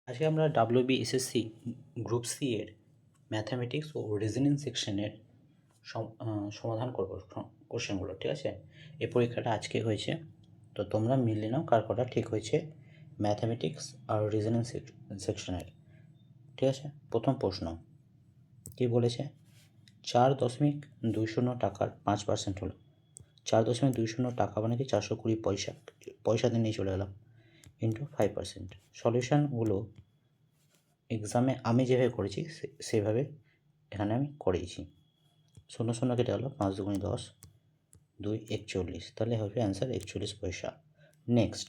আজকে আমরা WBSSC group C এর ম্যাথামেটিক্স ও রিজনিং সেকশনের সমাধান করবো কোশ্চেনগুলো, ঠিক আছে। এই পরীক্ষাটা আজকে হয়েছে, তো তোমরা মিলিয়ে নাও কার কটা ঠিক হয়েছে ম্যাথামেটিক্স আর রিজনিং সেকশনের, ঠিক আছে। প্রথম প্রশ্ন কী বলেছে, 4.20 টাকার 5% হলো। 4.20 টাকা মানে কি 420 পয়সা, পয়সাতে নিয়ে চলে গেলাম, ইন্টু 5%। সলিউশানগুলো এক্সামে আমি যেভাবে করেছি সেভাবে এখানে আমি করিয়েছি। 0 কেটে গেল, 5 দুগুণে 10, 2 41, তাহলে হবে অ্যান্সার 41 পয়সা। নেক্সট,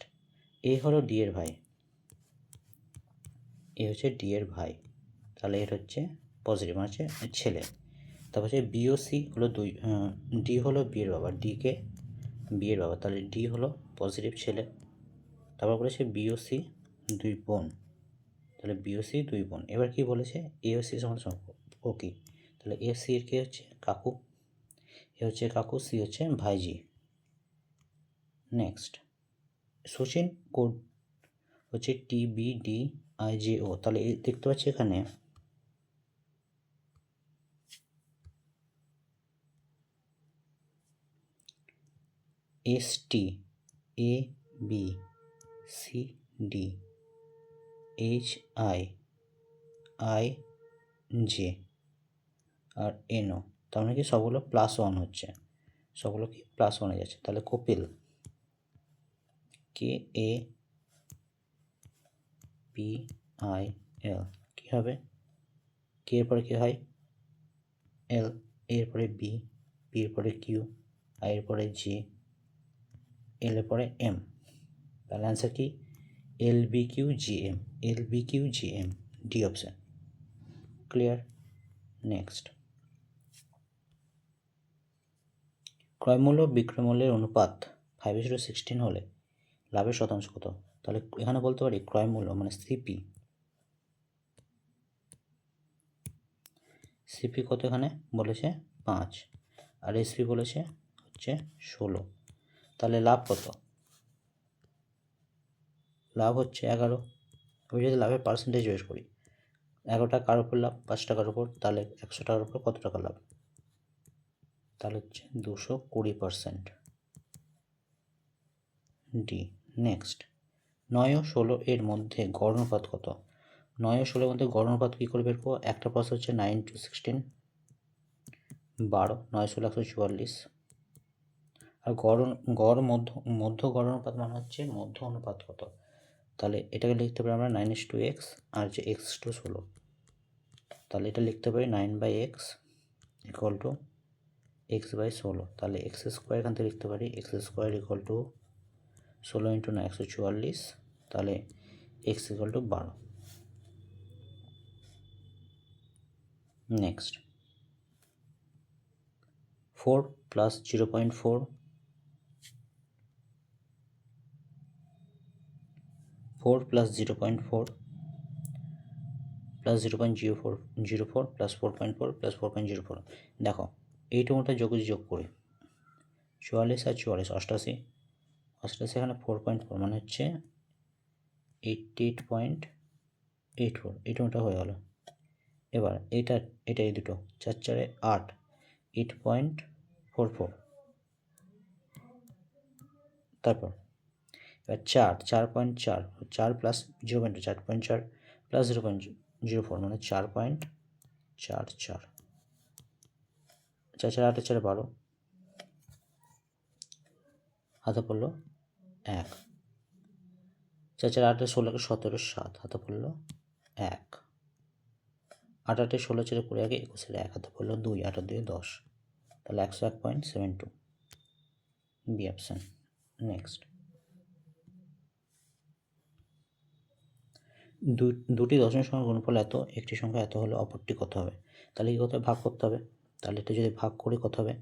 এ হলো ডি এর ভাই, এ হচ্ছে ডি এর ভাই, তাহলে এর হচ্ছে পজিটিভ মানে হচ্ছে ছেলে। তারপর হচ্ছে বি ও সি হলো ডি হলো বি এর বাবা, ডিকে বি এর বাবা, তাহলে ডি হলো পজিটিভ ছেলে। তারপর বলেছে বি ও সি 2 বোন, তাহলে বি ও সি 2 বোন। এবার কি বলেছে, এ ও সি সমান ও কি, তাহলে এ সি এর কে হচ্ছে কাকু, এ হচ্ছে কাকু, সি হচ্ছে ভাইজি। নেক্সট, সচিন কোড হচ্ছে TBDIJO, তাহলে দেখতে পাচ্ছি এখানে STABCDHIIJ আর NO, তার মানে কি সবগুলো +1 হচ্ছে, সবগুলো কি +1 যাচ্ছে। তাহলে কপিল KAPIL কী হবে, কে এর পরে কী হয় এল, এর পরে বি, বি এর পরে কিউ, আই এর পরে জে, এল এর পরে এম, তাহলে অ্যান্সার কি LBQGM, LBQGM, D option. Clear. Next, ক্রয়মূল্য বিক্রয়মূল্যের অনুপাত 5:16 হলে লাভের শতাংশ কত। তাহলে এখানে বলতে পারি ক্রয়মূল্য মানে সিপি কত, এখানে বলেছে 5 আর এসপি বলেছে হচ্ছে 16, তাহলে লাভ কত, লাভ হচ্ছে 11। আমি যদি লাভের পার্সেন্টেজ বের করি, 11 টাকা কার উপর লাভ, 5 টাকার উপর, তাহলে 100 টাকার উপর কত টাকা লাভ, তাহলে হচ্ছে 220%, ডি। নেক্সট, 9 ও 16 এর মধ্যে গড় অনুপাত কত। 9 ও 16 এর মধ্যে গড় অনুপাত কী করে বের করবো, একটা প্রসেস হচ্ছে 9:16, 12, 9 16 144, আর গড় মধ্য গড় অনুপাত মানে হচ্ছে মধ্য অনুপাত কত, তাহলে এটাকে লিখতে পারি আমরা 9:x, আর যে x/16, তাহলে এটা লিখতে পারি 9/x ইকুয়াল টু x/16, তাহলে x² এখান থেকে লিখতে পারি x² ইকুয়াল টু 16 × 9 144, তাহলে x ইকুয়াল টু 12। নেক্সট, 4 + 0.4 4 + 0.4 + 0.04 + 4.4 + 4.04, দেখো এইটা মোটা যোগ করি, 44 আর 44 88, এখানে 4.4 মানে হচ্ছে 88.84, এটা মোটা হয়ে গেল। এবার এটা এই দুটো 4 4 8, 8.44, তারপর এবার 4.4 4 + 0.2 4.4 + 0.04 মানে 4.44, 4 4 8 4 12, হাতে পড়লো 1, 4 4 8 16 17 7, হাতে পড়লো 1, 8 8 16 4 20 21 1, হাতে পড়লো 2, 8 2 10, তাহলে 101.72, বি অপশান। নেক্সট, দুটি দশমিক সংখ্যার গুণফল এত, একটি সংখ্যা এত হলে অপরটি কত হবে। তাহলে কী করতে হবে, ভাগ করতে হবে। তাহলে এটা যদি ভাগ করি কত হবে,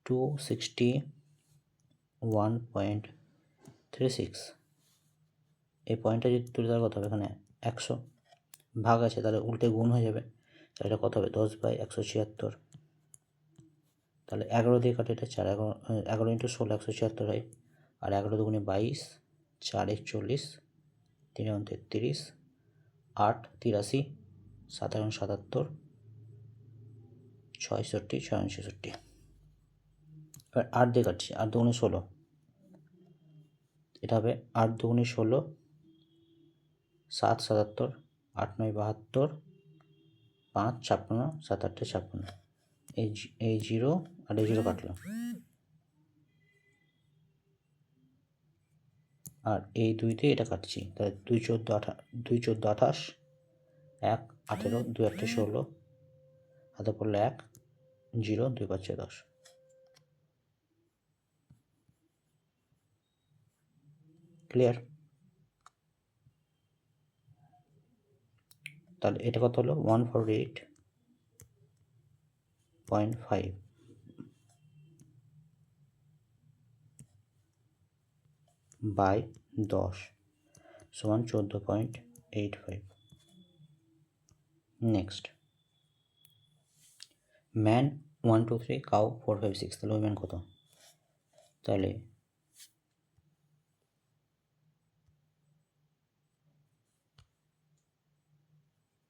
261.36, এই পয়েন্টটা যদি তুলে দেওয়ার কথা হবে, এখানে 100 ভাগ আছে, তাহলে উল্টে গুণ হয়ে যাবে, তাহলে এটা কত হবে 10/176, তাহলে 11 দিয়ে কাটে, এটা 4 11 × 16 176 হয়, আর 11 দুগুণে 22, 4 1 40, 3 33, 8 83 7 77 66 66। এবার 8 দিয়ে কাটছি, 8 দুগুণে 16, এটা হবে 8 দুগুণে 16, 7 77, 8 9 72, 5 56, 7 8 56। এই 0 আর এই 0 কাটলো, আর এই 2 দিয়ে এটা কাটছি, তাহলে 2 14 28, 1 18, 2 1 16, হাতে পড়লো 1, 0 2 5 10। ক্লিয়ার? তাহলে এটা কত হলো? 148.5 বাই 10 সমান 14.85। নেক্সট, ম্যান 1 2 3, কাউ 4 5 6, তাহলে উইমেন কত? তাহলে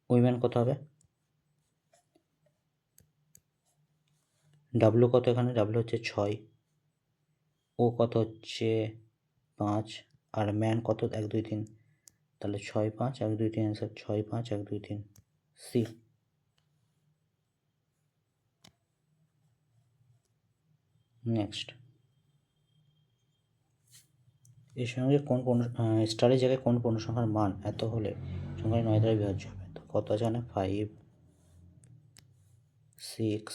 উইমেন কত হবে? ডাব্লু কত এখানে? ডাব্লু হচ্ছে 6, ও কত হচ্ছে 5, আর ম্যান কত? 1 2 3, তাহলে 6 5 1 2 3 অ্যান্সার 6 5 1 2 3 সি। নেক্সট, এর সঙ্গে কোন স্টারের জায়গায় কোন পূর্ণ সংখ্যার মান এত হলে সংখ্যাটি 9 দ্বারা বিভাজ্য হবে? তো কত আছে এখানে? 5 6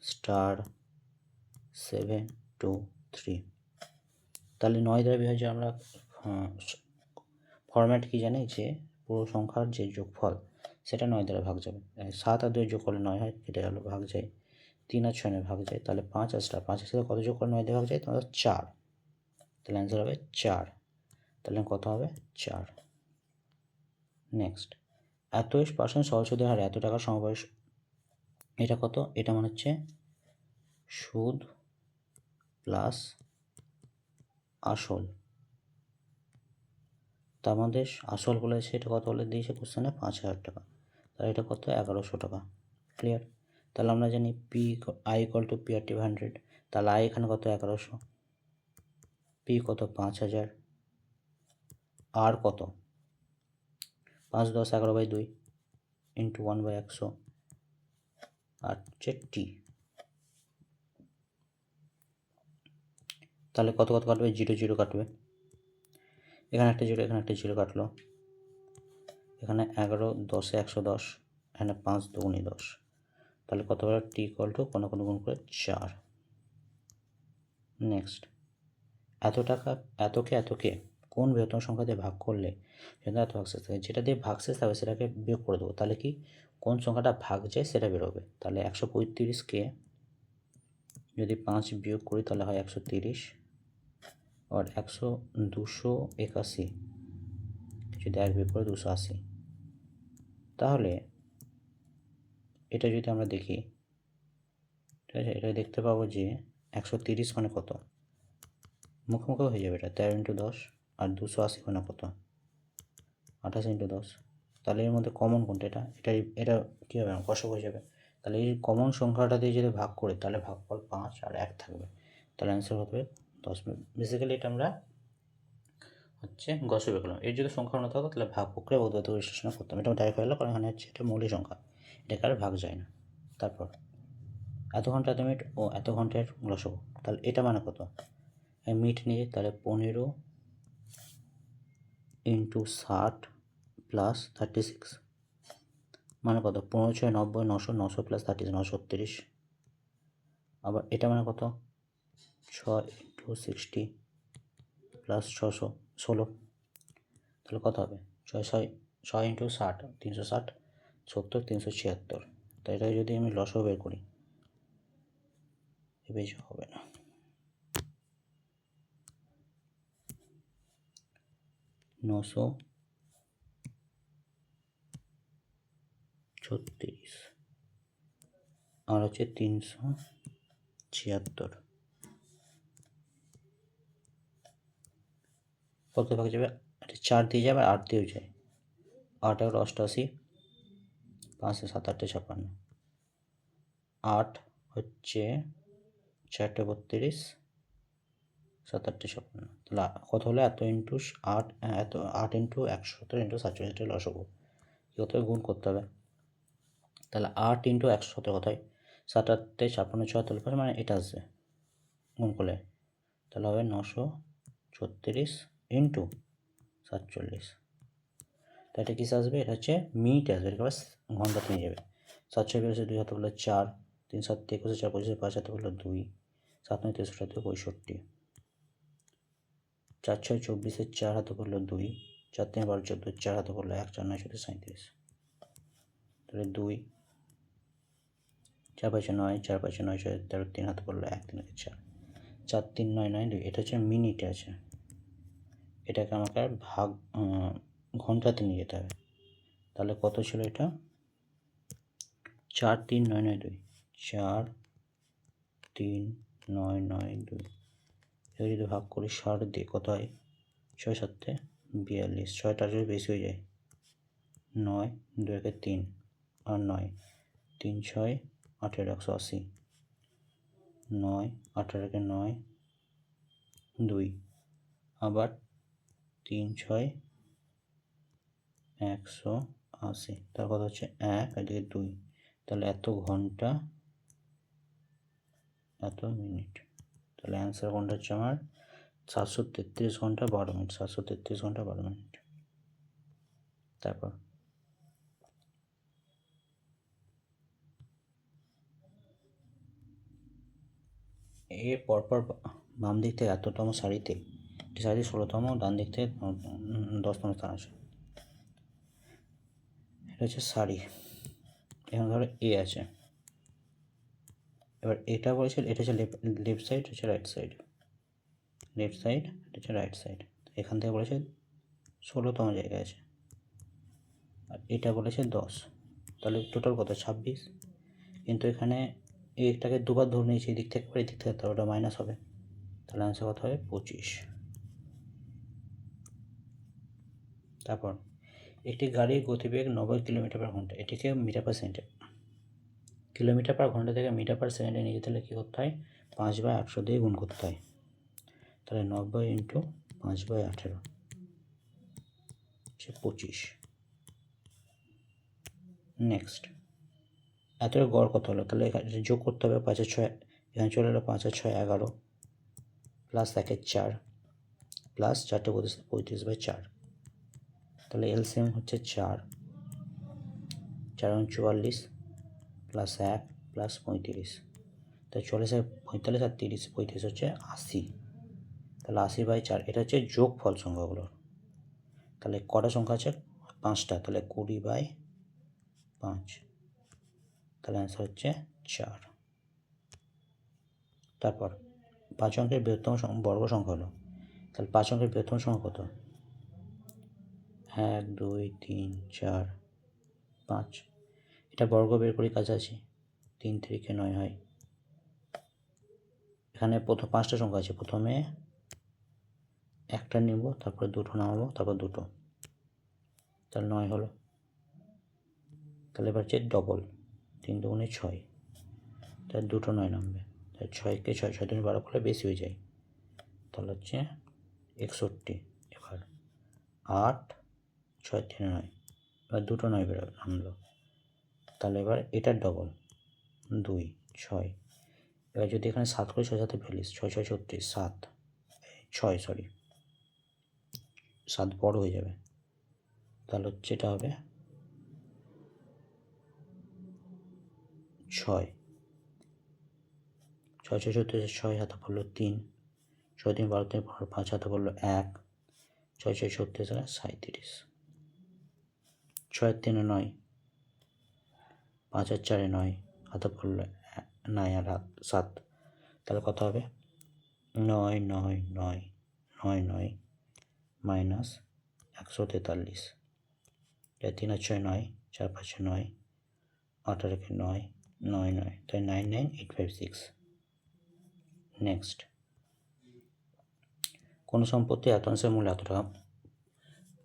স্টার 7 2 3। তাহলে 9 দ্বারা বিভাজ্য আমরা ফরম্যাট কি জানি, যে পুরো সংখ্যার যে যোগফল সেটা 9 দ্বারা ভাগ যাবে। 7 আর 2 যোগ করলে 9 হয়, এটা হলো ভাগ যায়। 3 আর 6 ভাগ যায়, তাহলে 5 আর স্টার 5 এর সাথে কত যোগ করলে 9 দিয়ে ভাগ যায়? তোমাদের 4, তাহলে অ্যান্সার হবে 4। তাহলে কত হবে? 4। নেক্সট, 21% সহজ সুদের হারে এত টাকার সমবয়স, এটা কত? এটা মানে হচ্ছে সুদ প্লাস আসল। তা আমাদের আসল বলেছে, এটা কত বলে দিয়েছে কোশ্চেনে? 5000 টাকা। তাহলে এটা কত? 1100 টাকা। ক্লিয়ার? তাহলে আমরা জানি আই ইকুয়াল টু PR/100, তাহলে আই এখানে কত? 1100, পি কত? 5000, আর কত? 5 10 11/2 ইন্টু 1/100, আর হচ্ছে টি। তাহলে কত কত কাটবে? 0 0 কাটবে, এখানে একটা 0 এখানে একটা 0 কাটলো, এখানে 11 10 110, এখানে 5 2 10, তাহলে কত হলো? টি ইকুয়াল টু কোনো কোনো গুণ করে 4। নেক্সট, এত টাকা এতকে কোন বৃহত্তম সংখ্যা দিয়ে ভাগ করলে সেটা এত ভাগশেষ থাকে? যেটা দিয়ে ভাগশেষ থাকবে সেটাকে বিয়োগ করে দেবো, তাহলে কি কোন সংখ্যাটা ভাগ যায় সেটা বেরোবে। তাহলে 135কে যদি 5 বিয়োগ করি তাহলে হয় 130, আর 281 যদি 1 বিয়োগ করে 280। তাহলে এটা যদি আমরা দেখি, ঠিক আছে, এটা দেখতে পাবো যে 130 মানে কত? মুখোমুখি হয়ে যাবে, এটা 13 × 10, আর 280 মানে কত? 28 × 10। তাহলে এর মধ্যে কমন কোনটা? এটা কী হবে? কষক হয়ে যাবে। তাহলে এই কমন সংখ্যাটা দিয়ে যদি ভাগ করি তাহলে ভাগফল 5 আর 1 থাকবে, তাহলে অ্যান্সার হবে 10। বেসিক্যালি এটা আমরা হচ্ছে গসবে পেলাম। এর যদি সংখ্যা না থাকতো তাহলে ভাগ প্রক্রিয়া বোধগত বিশ্লেষণ করতাম। এটা ডাইরেক্ট হয়ে গেলো, কারণ এখানে হচ্ছে এটা মৌলিক সংখ্যা, এটাকে আর ভাগ যায় না। তারপর এত ঘন্টা এত মিনিট ও এত ঘন্টার লসগু, তাহলে এটা মানে কত? মিনিট নিয়ে তাহলে 15 × 60 প্লাস 36 মানে কত? 15 6 90, 900, 900 প্লাস 30 930। আবার এটা মানে কত? 6 × 60 প্লাস 600 16, তাহলে কত হবে? 6 6 6 × 60 360, 70 376। তো এটা যদি আমি লসও বের করি বেশি হবে না। নশো 36 আর হচ্ছে 376, কত ভাগ যাবে? 4 দিয়ে যাবে আর 8 দিয়েও যায়, 8 আর 88, 5 7 8 56, 8 হচ্ছে 4 32, 7 8 56, তাহলে কত হলো? এত ইন্টু 8, এত 8 ইন্টু 117 ইন্টু 47 লসাগু কী করতে হবে? গুণ করতে হবে। তাহলে 8 ইন্টু 117 কোথায়? 7 8 56 74, মানে এটা আসবে গুণ করলে, তাহলে হবে 936 ইন্টু 47। তো এটা কিসে আসবে? এটা হচ্ছে মিনিটে আসবে, এটা ঘন্টাতে নিয়ে যাবে। 7 6 বেরোছে 2 হাতে বললো 4, 3 7 21, 4 25, 5 হাতে বললো 2, 7 9 63, 65, 4 6 24, 4 হাতে বললো 2, 4 3 12 14, 4 হাতে বললো 1, 4 9 37, তাহলে 2, 4 5 9, 4 5 9 13, 3 হাতে বললো 1, 3 হাতে 4, 4 3 9 9 2, এটা হচ্ছে মিনিটে আছে। এটাকে আমাকে ভাগ ঘন্টাতে নিয়ে যেতে হবে। তাহলে কত ছিল এটা? 4 3 9 9 2, 4 3 9 9 2, এবার যদি ভাগ করি 60 দিয়ে কত হয়? 6 7 42, 6টা যদি বেশি হয়ে যায়, 9 2 একে 3 আর 9 3 6 18 180, 9 18 একে 9 2, আবার 3 6 180, তার কথা হচ্ছে 1 এদিকে 2, তাহলে এত ঘন্টা এত মিনিট। তাহলে অ্যান্সার কোনটা হচ্ছে আমার? 733 ঘন্টা 12 মিনিট, 733 ঘন্টা 12 মিনিট। তারপর এর পরপর বাম দিক থেকে এততম সারিতে একটি সারিতে 16তম, ডান দিক থেকে 10তম স্থান আছে। এটা হচ্ছে সারি, এখানে ধরো এ আছে। এবার এটা বলেছে, এটা হচ্ছে লেফট সাইড, হচ্ছে রাইট সাইড, লেফট সাইড, এটা হচ্ছে রাইট সাইড। এখান থেকে বলেছে 16তম জায়গায় আছে, আর এটা বলেছে 10, তাহলে টোটাল কত? 26। কিন্তু এখানে এইটাকে দুবার ধরে নিয়েছি, এই দিক থেকে এই দিক থেকে, তাহলে ওটা মাইনাস হবে, তাহলে আনসার কত হবে? 25। তারপর একটি গাড়ির গতিবেগ 90 কিলোমিটার পার ঘন্টা, এটিকে মিটার পার সেকেন্ডে, কিলোমিটার পার ঘন্টা থেকে মিটার পার সেকেন্ডে নিয়ে যেতে হলে কী করতে হয়? 5/800 দিয়ে গুণ করতে হয়। তাহলে 90 ইন্টু 5/18 হচ্ছে 25। নেক্সট, এত গড় কত হলো? তাহলে এখানে যোগ করতে হবে, 5 আর 6, এখানে চলে এলো 5 আর 6 11, প্লাস 1 এর 4, প্লাস 4টে 35/4, তাহলে এলসিএম হচ্ছে 4, 4 44, প্লাস 1 প্লাস 35, তাই 40 আর 45 আর 30, 35 হচ্ছে 80, তাহলে 80/4, এটা হচ্ছে যোগফল সংখ্যাগুলোর। তাহলে কটা সংখ্যা আছে? 5টা, তাহলে 20/5, তাহলে অ্যান্সার হচ্ছে 4। তারপর 5 অঙ্কের বৃহত্তম বর্গ সংখ্যা হলো, তাহলে 5 অঙ্কের বৃহত্তম সংখ্যা কত? 1 2 3 4 5, এটা বর্গ বের করি কাছাকাছি, 3 3 9 হয়। এখানে প্রথম 5টা সংখ্যা আছে, প্রথমে একটা নিব, তারপরে দুটো নামাবো, তারপর দুটো, তাহলে 9 হলো। তাহলে এবার হচ্ছে ডবল, 3 2 6, তাহলে দুটো 9 নামবে, তাহলে 6কে 6 6 2 12 করলে বেশি হয়ে যায়, তাহলে হচ্ছে 61। এবার 8 6 3 9, এবার দুটো 9 নামলো, তাহলে এবার এটার ডবল 2 6, এবার যদি এখানে 7 করে 6 সাথে ফেলিস, 6 6 36, 7 6, সরি 7 বড় হয়ে যাবে, তাহলে হচ্ছে এটা হবে 6, 6 6 36, 6 হাতে পড়লো 3, 6 3 12 3 15, 5 হাতে পড়লো 1, 6 6 36 37, 6 3 9, 5 আর 4 9, হাতে পড়লো 9 আর 7, তাহলে কত হবে? 9 9 9 9 9 মাইনাস 143, 3 আর 6 9, 4 5 9, 8 আর 9 9 9, তাই 99856। নেক্সট, কোনো সম্পত্তি এত অংশের মূল্য এত টাকা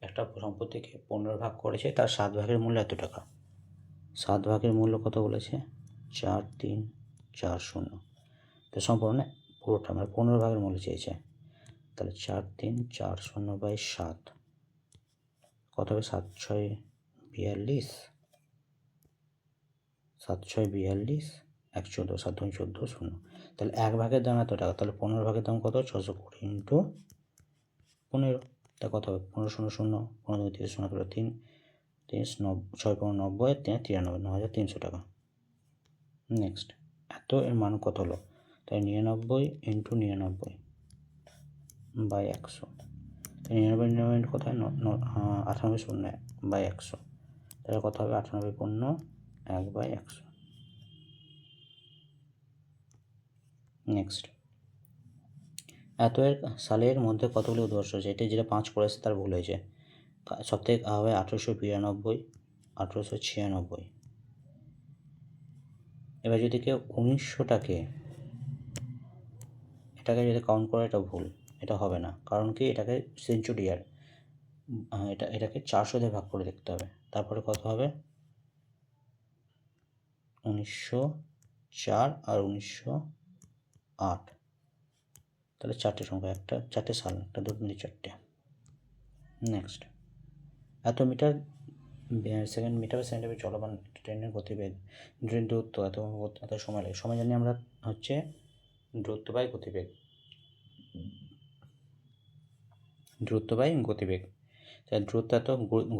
একটা সম্পত্তিকে 15 ভাগ করেছে, তার 7 ভাগের মূল্য এত টাকা। 7 ভাগের মূল্য কত বলেছে? 4340। তো সম্পূর্ণ পুরোটা মানে 15 ভাগের মূল্য চেয়েছে। তাহলে 4340/7 কত হবে? 7×6=42, 7×6=42, 114, 7×14 তাহলে 1 ভাগের দাম এত টাকা। তাহলে 15 ভাগের দাম কত? 620 ইন্টু 15। তা কত হবে? 15 0 0, 15 30 0 করে 3, 3 6 90, 3 93, 9300 টাকা। নেক্সট, এত এর মান কত হলো? তাই 99 ইন্টু 99/100। 99 কত হয়? 98/100 তাহলে কত হবে? 98/100। নেক্সট, এত এর সালের মধ্যে কতগুলি উদ্বর্ষ আছে? এটা যেটা 5 করেছে তার ভুল হয়েছে। সব থেকে হবে 1892, 1896। এবার যদি কেউ 1900টাকে এটাকে যদি কাউন্ট করে, এটা ভুল, এটা হবে না। কারণ কি? এটাকে সেঞ্চুরি ইয়ার, এটাকে 400 দিয়ে ভাগ করে দেখতে হবে। তারপরে কত হবে? 1904 আর 1908। তাহলে 4টে সংখ্যা, 4টে সাল, 1 2 3 4টে। নেক্সট, এত মিটার সেকেন্ড মিটার সেকেন্ডে চলমান ট্রেনের গতিবেগ, দূরত্ব এত সময় লাগে। সময় জানি আমরা হচ্ছে দূরত্ব বাই গতিবেগ, দূরত্ব বাই গতিবেগ। তাহলে দূরত্ব এত,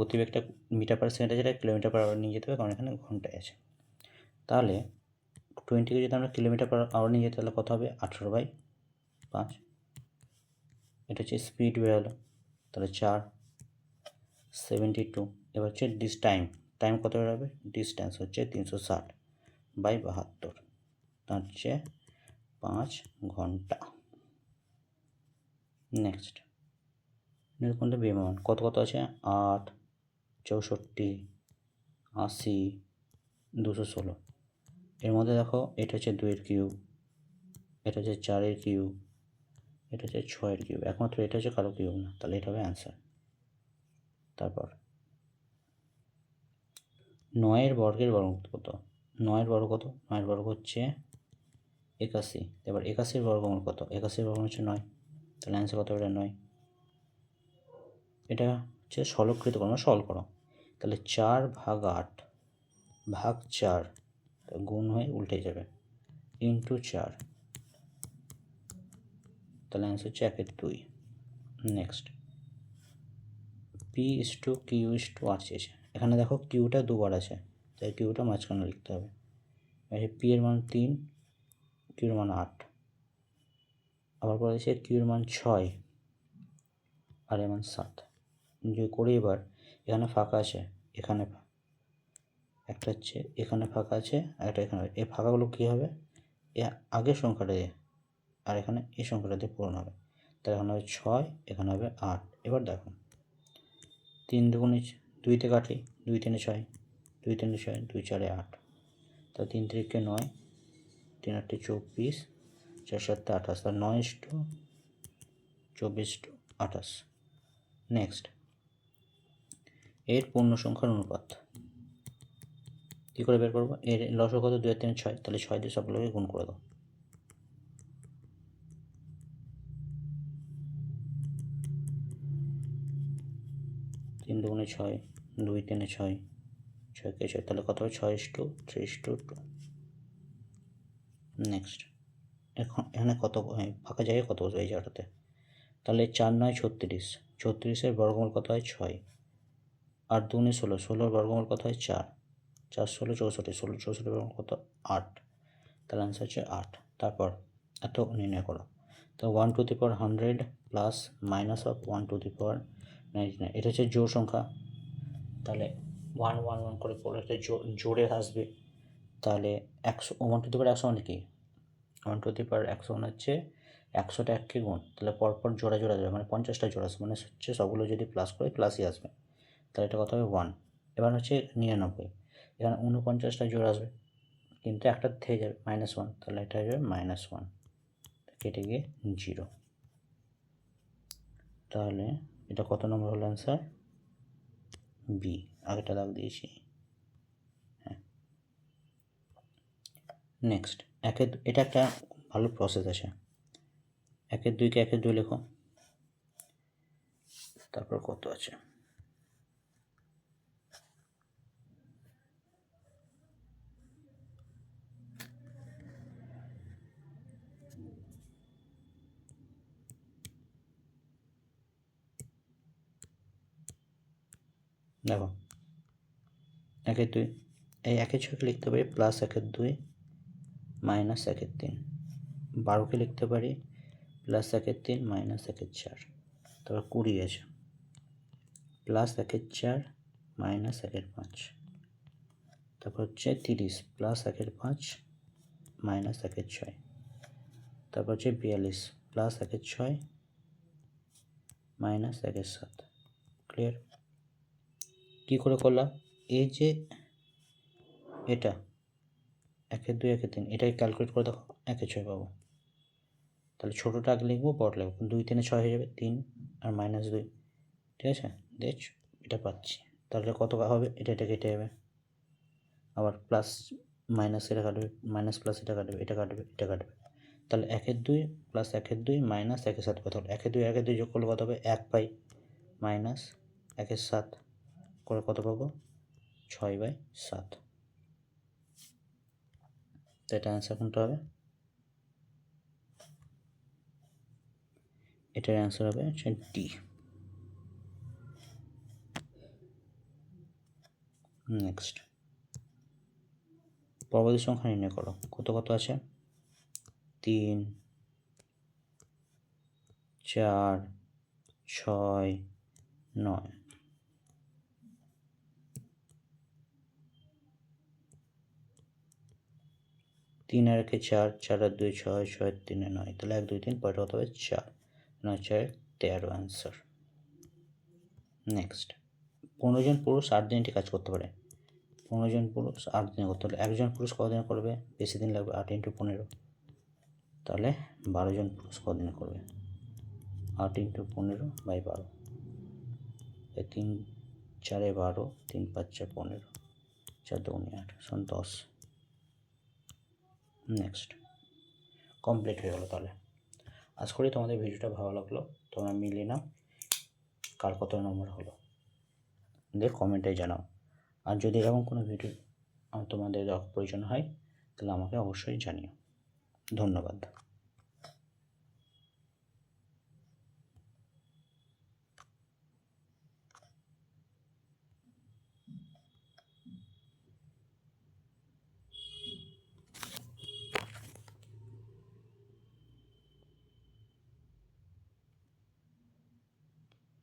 গতিবেগটা মিটার পার সেকেন্ডে, যেটা কিলোমিটার পার আওয়ার নিয়ে যেতে হবে, কারণ এখানে ঘন্টায় আছে। তাহলে 20কে যদি আমরা কিলোমিটার পার আওয়ার নিয়ে যেতে, তাহলে কত হবে? 18/5। এটা হচ্ছে স্পিড বেরোলো, তাহলে 4 72। এবার হচ্ছে টাইম কত বেরোবে? ডিস্টেন্স হচ্ছে 360/72, তার হচ্ছে 5 ঘন্টা। নেক্সট, নীলকণ্ঠ বিমান কত আছে? 8, 64, 80, 216। এর মধ্যে দেখো, এটা হচ্ছে 2-এর কিউব, এটা হচ্ছে 4-এর কিউব, এটা হচ্ছে 6-এর কিউব। একমাত্র এটা হচ্ছে কারো কিউব না, তাহলে এটা হবে অ্যান্সার। তারপর 9-এর বর্গের বর্গ কত? 9-এর বর্গ কত? 9-এর বর্গ হচ্ছে 81। এবার 81-র বর্গমূল কত? 81-র বর্গমূল হচ্ছে 9, তাহলে অ্যান্সার কত হবে? 9। এটা হচ্ছে সরলীকৃত করো, সলভ করো। তাহলে 4/8/4 গুণ হয়ে উল্টে যাবে, ইন্টু 4, তাহলে অ্যান্সার হচ্ছে 1/2। নেক্সট, P/Q/R চেয়েছে। এখানে দেখো কিউটা দুবার আছে, তাই কিউটা মাঝখানে লিখতে হবে। পি এর মান 3, কিউর মান 8। আবার পরে দিয়েছে কিউর মান 6 আর এর মান 7। যদি করি, এবার এখানে ফাঁকা আছে, এখানে একটা হচ্ছে, এখানে ফাঁকা আছে, আর একটা এখানে। এই ফাঁকাগুলো কী হবে? এ আগের সংখ্যাটা দিয়ে, আর এখানে এই সংখ্যাটা দিয়ে পূরণ হবে। তাহলে এখানে হবে 6, এখানে হবে 8। এবার দেখো, 3 2 2তে কাটি, 2 3 6, 2 3 6, 2 4 8, তা 3 3 9, 3 8 24, 4 7 28, তাহলে 9:24:28। নেক্সট, এর পূর্ণ সংখ্যার অনুপাত কী করে বের করবো? এর লসও কত? 2 আর 3 6, তাহলে 6 দিয়ে সবগুলোকে গুণ করে দাও। 3 2 6, 2 3 6, 6 কে 6, তাহলে কত হবে? 6:3:2। নেক্সট, এখন এখানে কত ফাঁকা জায়গায় কত বসবে এই জায়গাটাতে? তাহলে 4 9 36, 36-এর বর্গমূল কত হয়? 6। আর 2 9 16, 16-এর বর্গমূল কত হয়? 4, 4 16 64, 16 64-এর বর্গমূল কত? 8, তাহলে অ্যান্সার হচ্ছে 8। তারপর এত নির্ণয় করো। তো 1 to the power 100 plus minus of 1 to the power 99, এটা হচ্ছে জোড় সংখ্যা। তাহলে 1 1 1 করে পড়লে এটা জোড়ে আসবে। তাহলে 100, 1 টু দি পাওয়ার 100 মানে কি? 1 টু দি পাওয়ার 100 মানে হচ্ছে 100টা এককে গুণ, তাহলে পরপর জোড়া যাবে, মানে 50টা জোড়া আসবে, মানে হচ্ছে সবগুলো যদি প্লাস করে প্লাসই আসবে, তাহলে এটা কত হবে? 1। এবার হচ্ছে 99, এখানে 49টা জোড়া আসবে, কিন্তু একটা থেকে যাবে -1, তাহলে এটা হয়ে যাবে -1, কেটে গিয়ে 0। তাহলে এটা কত নম্বর হলো অ্যান্সার? বি, আগেটা দাগ দিয়েছি। হ্যাঁ, নেক্সট এটা একটা ভালো প্রসেস আছে। 1-2 কে 1-2 লেখো, তারপর কত আছে, দেখো 1-2, এই 1-6কে লিখতে পারি প্লাস 1-2 মাইনাস 1-3, 12কে লিখতে পারি প্লাস 1-3 মাইনাস 1-4, তারপর 20 আছে প্লাস 1-4 মাইনাস 1-5, তারপর হচ্ছে 30 প্লাস 1-5 মাইনাস 1-6, তারপর হচ্ছে 42 প্লাস 1-6 মাইনাস 1-7। ক্লিয়ার? কী করে করলাম? এই যে এটা 1-2 1-3 এটাকে ক্যালকুলেট করে দেখো, 1-6 পাবো। তাহলে ছোটোটা আগে লিখবো, বড় লিখবো, 2-3-6 হয়ে যাবে 3 আর -2, ঠিক আছে? দেখছো এটা পাচ্ছি। তাহলে কত হবে? এটা কেটে যাবে, আবার প্লাস মাইনাস এটা কাটবে, মাইনাস প্লাস এটা কাটবে, এটা কাটবে, এটা কাটবে। তাহলে 1-2 প্লাস 1-2 মাইনাস 1-7 কত হবে? 1-2 যোগ করলে কত হবে? 1 পাই মাইনাস 1-7 করে কত পাবো? 6/7। তো এটা অ্যান্সার কোনটা হবে? এটার অ্যান্সার হবে হচ্ছে ডি। নেক্সট, পরবর্তী সংখ্যা নির্ণয় করো। কত আছে? 3, 4, 6, 9। 3 আর 1 4, 4 আর 2 6, 6 আর 3 9, তাহলে 1 2 3 পরেরটা কত হবে? 4, 9 4 13 অ্যান্সার। নেক্সট, 15 জন পুরুষ 8 দিন এটি কাজ করতে পারে। 15 জন পুরুষ 8 দিনে করতে পারে, একজন পুরুষ কতদিন করবে? বেশি দিন লাগবে, 8 × 15, তাহলে 12 জন পুরুষ কতদিন করবে? 8 × 15/12, 3 4 12, 3 5 15, 4 2 8 10। নেক্সট, কমপ্লিট হয়ে গেলো। তাহলে আশা করি তোমাদের ভিডিওটা ভালো লাগলো। তোমরা মিলিয়ে নাও কার কত নম্বর হলো, দিয়ে কমেন্টে জানাও। আর যদি এরকম কোনো ভিডিও তোমাদের প্রয়োজন হয় তাহলে আমাকে অবশ্যই জানিও। ধন্যবাদ।